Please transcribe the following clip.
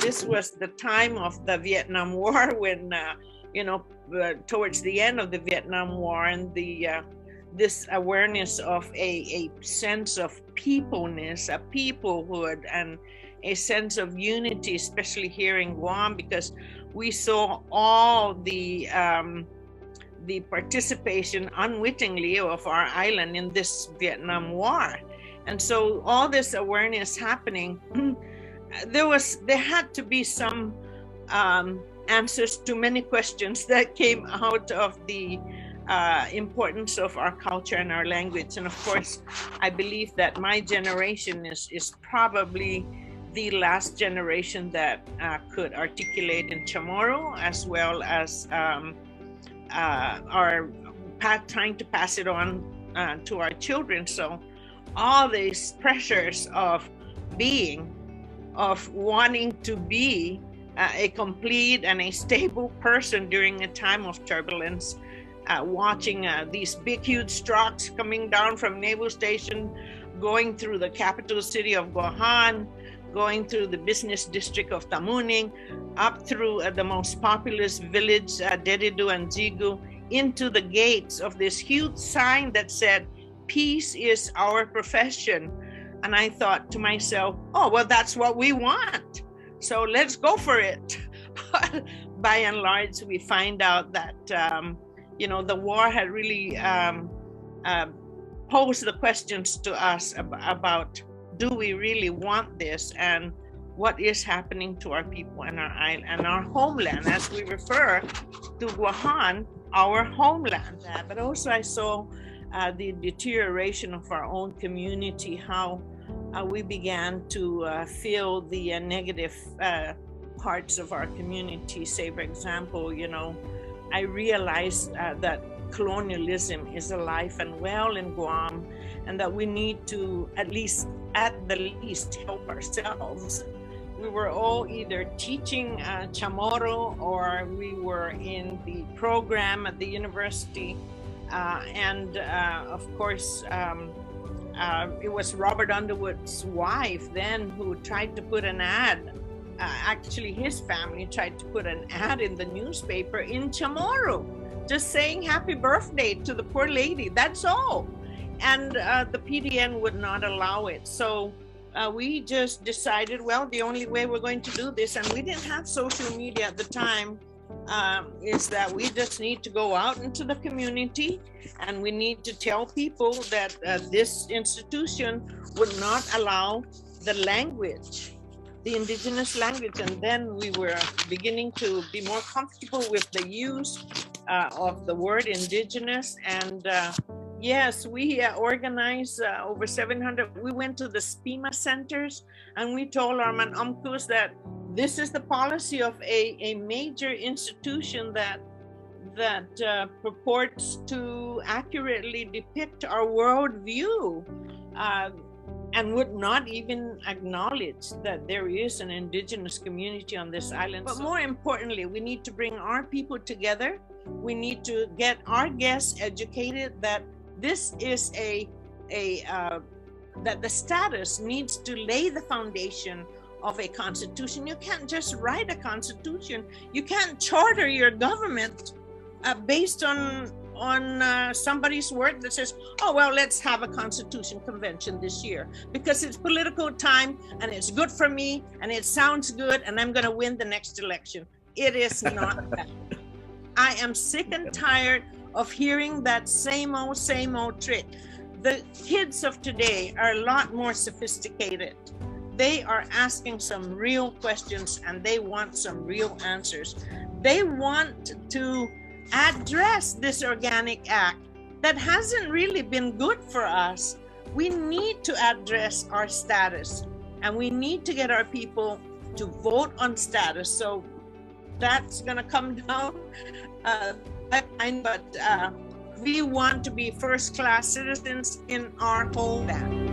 this was the time of the Vietnam War when, towards the end of the Vietnam War, and this awareness of a sense of peopleness, a peoplehood, and a sense of unity, especially here in Guam, because we saw all the participation unwittingly of our island in this Vietnam War. And so all this awareness happening, there had to be some answers to many questions that came out of the importance of our culture and our language. And of course, I believe that my generation is probably the last generation that could articulate in Chamorro, as well as are trying to pass it on to our children. So all these pressures of wanting to be a complete and a stable person during a time of turbulence, watching these big, huge trucks coming down from Naval Station, going through the capital city of Guam, going through the business district of Tamuning, up through the most populous village, Dedidu and Zigu, into the gates of this huge sign that said, "Peace is our profession." And I thought to myself, oh, well, that's what we want. So let's go for it. But by and large, we find out that, the war had really posed the questions to us about, do we really want this? And what is happening to our people and our island and our homeland, as we refer to Guam, our homeland. But also I saw the deterioration of our own community, how we began to feel the negative parts of our community. Say, for example, I realized that colonialism is alive and well in Guam, and that we need to at the least help ourselves. We were all either teaching Chamorro, or we were in the program at the university. And of course, it was Robert Underwood's wife then who tried to put an ad. Actually, his family tried to put an ad in the newspaper in Chamorro, just saying happy birthday to the poor lady. That's all. And the PDN would not allow it. So we just decided, well, the only way we're going to do this, and we didn't have social media at the time, is that we just need to go out into the community, and we need to tell people that this institution would not allow the language, the indigenous language. And then we were beginning to be more comfortable with the use of the word indigenous. And yes, we organized over 700. We went to the SPIMA centers, and we told our manumkus that this is the policy of a major institution that purports to accurately depict our worldview, and would not even acknowledge that there is an indigenous community on this island. But more importantly, we need to bring our people together. We need to get our guests educated that this is that the status needs to lay the foundation of a constitution. You can't just write a constitution. You can't charter your government based on somebody's word that says, oh, well, let's have a constitution convention this year because it's political time and it's good for me and it sounds good and I'm going to win the next election. It is not that. I am sick and tired of hearing that same old trick. The kids of today are a lot more sophisticated. They are asking some real questions and they want some real answers. They want to address this organic act that hasn't really been good for us. We need to address our status, and we need to get our people to vote on status. So that's going to come down but we want to be first-class citizens in our homeland.